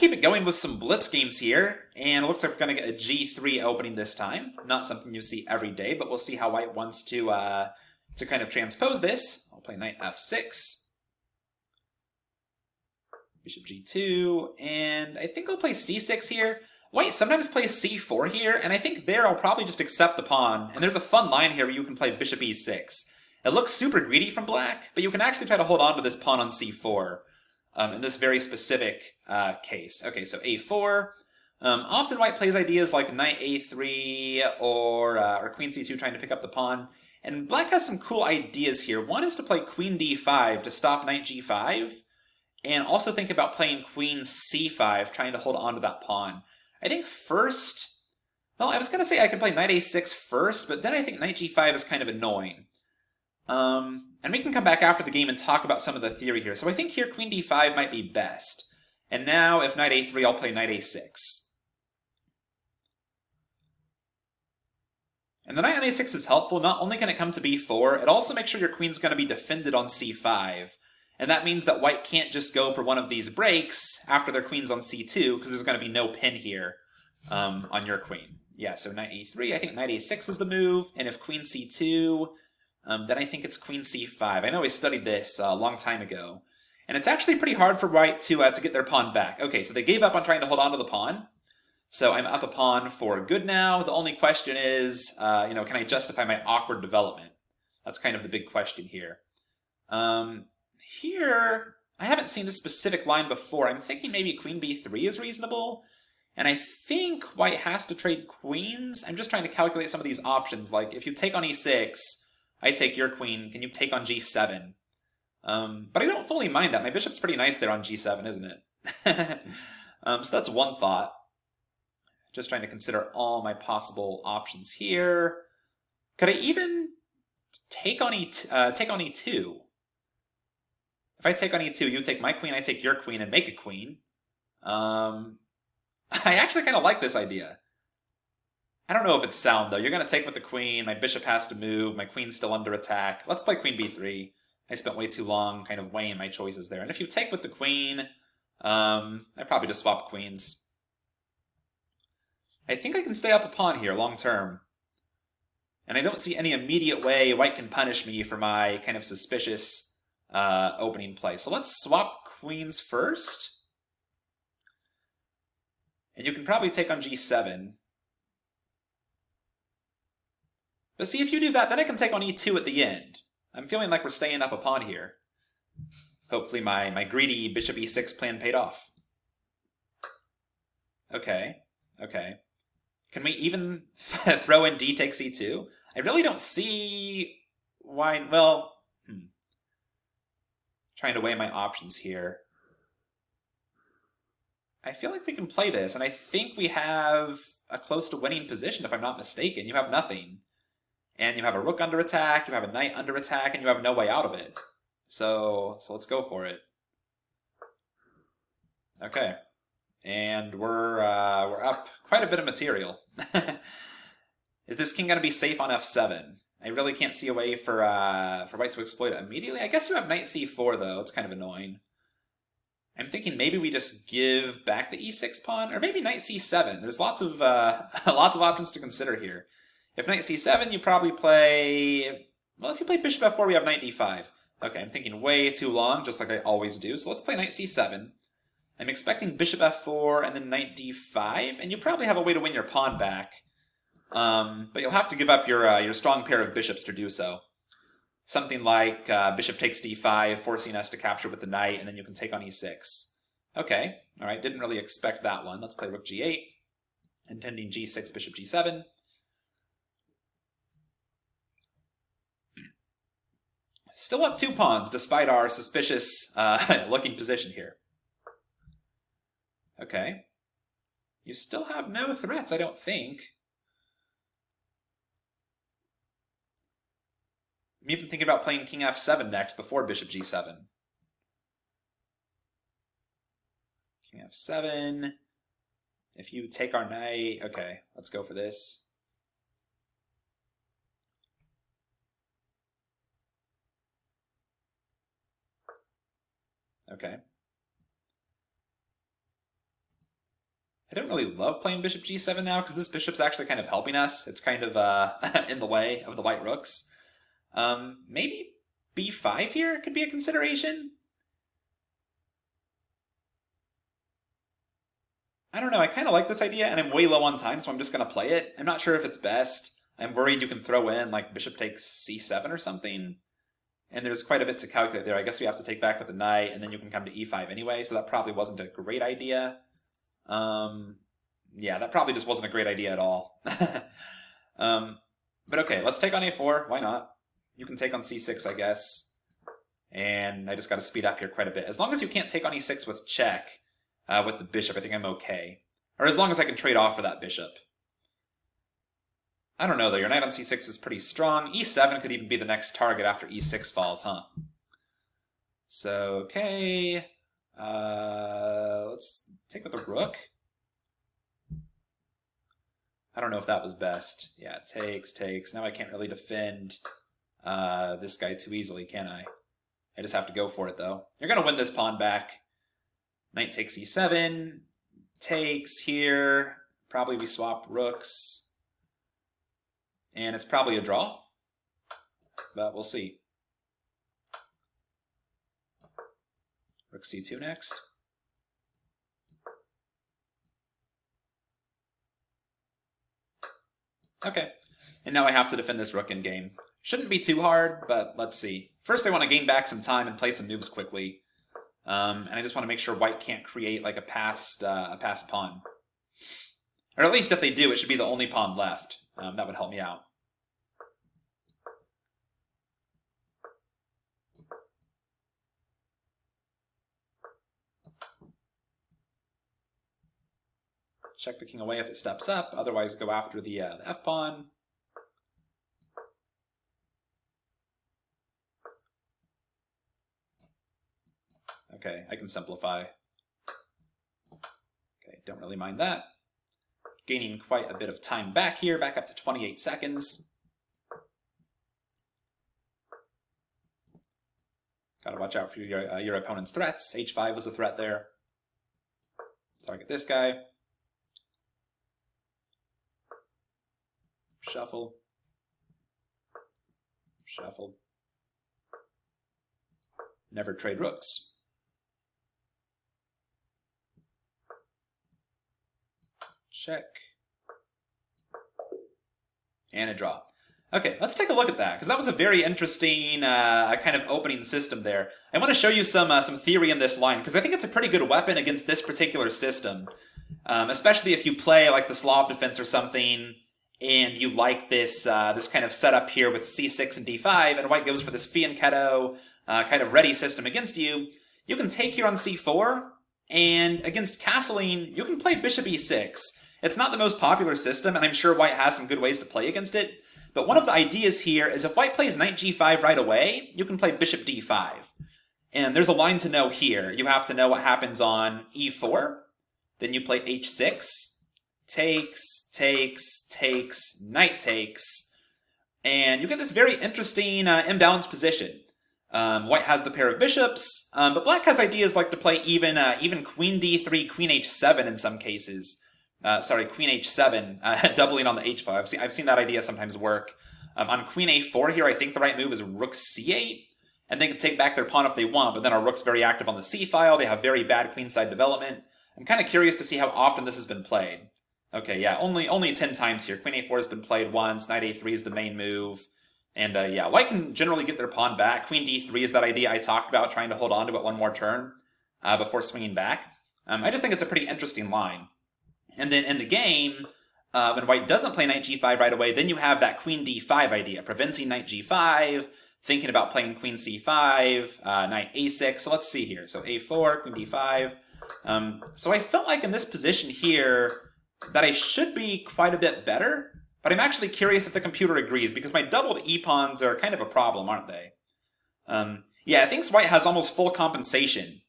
keep it going with some blitz games here, and it looks like we're going to get a G3 opening this time. Not something you see every day, but we'll see how white wants to kind of transpose this. I'll play knight f6, bishop g2, and I think I'll play c6 here. White sometimes plays c4 here, and I think there I'll probably just accept the pawn. And there's a fun line here where you can play bishop e6. It looks super greedy from black, but you can actually try to hold on to this pawn on c4 in this very specific case. Okay, so a4. Often white plays ideas like knight a3 or queen c2 trying to pick up the pawn. And black has some cool ideas here. One is to play queen d5 to stop knight g5, and also think about playing queen c5, trying to hold on to that pawn. I think first, well, I was going to say I could play knight a6 first, but then I think knight g5 is kind of annoying. And we can come back after the game and talk about some of the theory here. So I think here queen d5 might be best. And now if knight a3, I'll play knight a6. And the knight on a6 is helpful. Not only can it come to b4, it also makes sure your queen's going to be defended on c5. And that means that white can't just go for one of these breaks after their queen's on c2, because there's going to be no pin here on your queen. Yeah, so knight e3, I think knight a6 is the move, and if queen c2, then I think it's queen c5. I know I studied this a long time ago, and it's actually pretty hard for white to get their pawn back. Okay, so they gave up on trying to hold on to the pawn, so I'm up a pawn for good now. The only question is, can I justify my awkward development? That's kind of the big question here. Here, I haven't seen this specific line before. I'm thinking maybe queen b3 is reasonable. And I think white has to trade queens. I'm just trying to calculate some of these options. Like, if you take on e6, I take your queen. Can you take on g7? But I don't fully mind that. My bishop's pretty nice there on g7, isn't it? So that's one thought. Just trying to consider all my possible options here. Could I even take on e2? If I take on e2, you take my queen, I take your queen, and make a queen. I actually kind of like this idea. I don't know if it's sound, though. You're going to take with the queen, my bishop has to move, my queen's still under attack. Let's play queen b3. I spent way too long kind of weighing my choices there. And if you take with the queen, I probably just swap queens. I think I can stay up a pawn here long term. And I don't see any immediate way white can punish me for my kind of suspicious opening play. So let's swap queens first. And you can probably take on g7. But see, if you do that, then I can take on e2 at the end. I'm feeling like we're staying up a pawn here. Hopefully my greedy bishop e6 plan paid off. Okay. Can we even throw in d takes e2? I really don't see why, well, trying to weigh my options here. I feel like we can play this, and I think we have a close to winning position, if I'm not mistaken. You have nothing. And you have a rook under attack, you have a knight under attack, and you have no way out of it. So let's go for it. Okay. And we're up quite a bit of material. Is this king going to be safe on f7? I really can't see a way for white to exploit it immediately. I guess you have knight c4, though. It's kind of annoying. I'm thinking maybe we just give back the e6 pawn, or maybe knight c7. There's lots of options to consider here. If knight c7, you probably play... Well, if you play bishop f4, we have knight d5. Okay, I'm thinking way too long, just like I always do. So let's play knight c7. I'm expecting bishop f4 and then knight d5, and you probably have a way to win your pawn back. But you'll have to give up your strong pair of bishops to do so. Something like bishop takes d5, forcing us to capture with the knight, and then you can take on e6. Okay, all right, didn't really expect that one. Let's play rook g8, intending g6, bishop g7. Still up 2 pawns, despite our suspicious looking position here. Okay. You still have no threats, I don't think. I'm even thinking about playing king f7 next before bishop g7. King f7. If you take our knight... Okay, let's go for this. Okay. I don't really love playing bishop g7 now, because this bishop's actually kind of helping us. It's kind of in the way of the white rooks. Maybe b5 here could be a consideration? I don't know, I kind of like this idea, and I'm way low on time, so I'm just going to play it. I'm not sure if it's best. I'm worried you can throw in, like, bishop takes c7 or something. And there's quite a bit to calculate there. I guess we have to take back with the knight, and then you can come to e5 anyway, so that probably wasn't a great idea. Yeah, that probably just wasn't a great idea at all. But okay, let's take on a4. Why not? You can take on c6, I guess. And I just got to speed up here quite a bit. As long as you can't take on e6 with check with the bishop, I think I'm okay. Or as long as I can trade off for that bishop. I don't know, though. Your knight on c6 is pretty strong. e7 could even be the next target after e6 falls, huh? So, okay. Let's take with the rook. I don't know if that was best. Yeah, takes. Now I can't really defend this guy too easily, can I? I just have to go for it, though. You're going to win this pawn back. Knight takes e7. Takes here. Probably we swap rooks. And it's probably a draw. But we'll see. Rook c2 next. Okay, and now I have to defend this rook in game. Shouldn't be too hard, but let's see. First I want to gain back some time and play some moves quickly. And I just want to make sure white can't create like a passed pawn. Or at least if they do, it should be the only pawn left. That would help me out. Check the king away if it steps up, otherwise go after the f-pawn. Okay, I can simplify. Okay, don't really mind that. Gaining quite a bit of time back here, back up to 28 seconds. Gotta watch out for your opponent's threats. h5 was a threat there. Target this guy. Shuffle. Shuffle. Never trade rooks. Check. And a draw. Okay, let's take a look at that, because that was a very interesting kind of opening system there. I want to show you some theory in this line, because I think it's a pretty good weapon against this particular system. Especially if you play like the Slav defense or something, and you like this this kind of setup here with c6 and d5, and white goes for this fianchetto kind of ready system against you. You can take here on c4, and against castling, you can play bishop e6. It's not the most popular system, and I'm sure white has some good ways to play against it. But one of the ideas here is if white plays knight g5 right away, you can play bishop d5. And there's a line to know here. You have to know what happens on e4. Then you play h6. Takes, knight takes. And you get this very interesting imbalanced position. White has the pair of bishops, but black has ideas like to play even queen d3, queen h7 in some cases. Sorry, queen h7, doubling on the h5. I've seen that idea sometimes work. On queen a4 here, I think the right move is rook c8, and they can take back their pawn if they want, but then our rook's very active on the c file. They have very bad queenside development. I'm kind of curious to see how often this has been played. Okay, yeah, only 10 times here. Queen a4 has been played once, knight a3 is the main move. And yeah, white can generally get their pawn back. Queen d3 is that idea I talked about, trying to hold on to it one more turn before swinging back. I just think it's a pretty interesting line. And then in the game, when white doesn't play knight g5 right away, then you have that queen d5 idea, preventing knight g5, thinking about playing queen c5, knight a6. So let's see here. So a4, queen d5. So I felt like in this position here that I should be quite a bit better, but I'm actually curious if the computer agrees, because my doubled e-pawns are kind of a problem, aren't they? Yeah, I think white has almost full compensation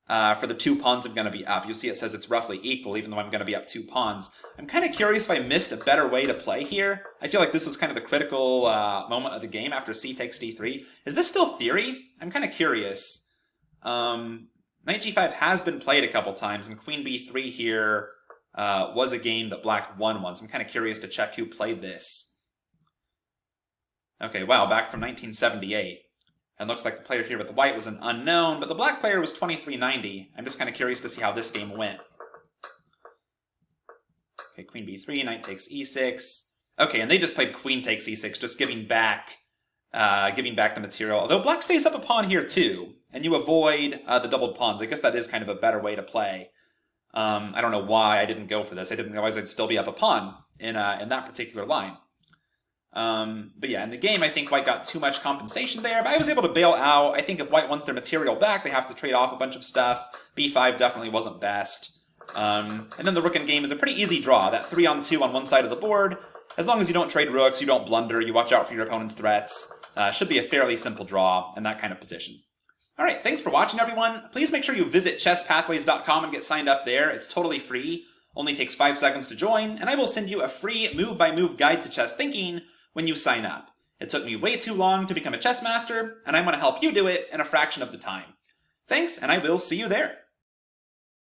for the 2 pawns I'm going to be up. You'll see it says it's roughly equal, even though I'm going to be up 2 pawns. I'm kind of curious if I missed a better way to play here. I feel like this was kind of the critical moment of the game after c takes d3. Is this still theory? I'm kind of curious. Knight g5 has been played a couple times, and queen b3 here was a game that black won once. I'm kind of curious to check who played this. Okay, wow, back from 1978. And looks like the player here with the white was an unknown, but the black player was 2390. I'm just kind of curious to see how this game went. Okay, queen b3, knight takes e6. Okay, and they just played queen takes e6, just giving back the material. Although black stays up a pawn here too, and you avoid the doubled pawns. I guess that is kind of a better way to play. I don't know why I didn't go for this. I didn't realize I'd still be up a pawn in that particular line. But yeah, in the game, I think white got too much compensation there, but I was able to bail out. I think if white wants their material back, they have to trade off a bunch of stuff. b5 definitely wasn't best. And then the rook endgame is a pretty easy draw. That 3-on-2 on one side of the board. As long as you don't trade rooks, you don't blunder, you watch out for your opponent's threats. Should be a fairly simple draw in that kind of position. Alright, thanks for watching, everyone. Please make sure you visit chesspathways.com and get signed up there. It's totally free. Only takes 5 seconds to join, and I will send you a free move-by-move guide to chess thinking when you sign up. It took me way too long to become a chess master, and I want to help you do it in a fraction of the time. Thanks, and I will see you there.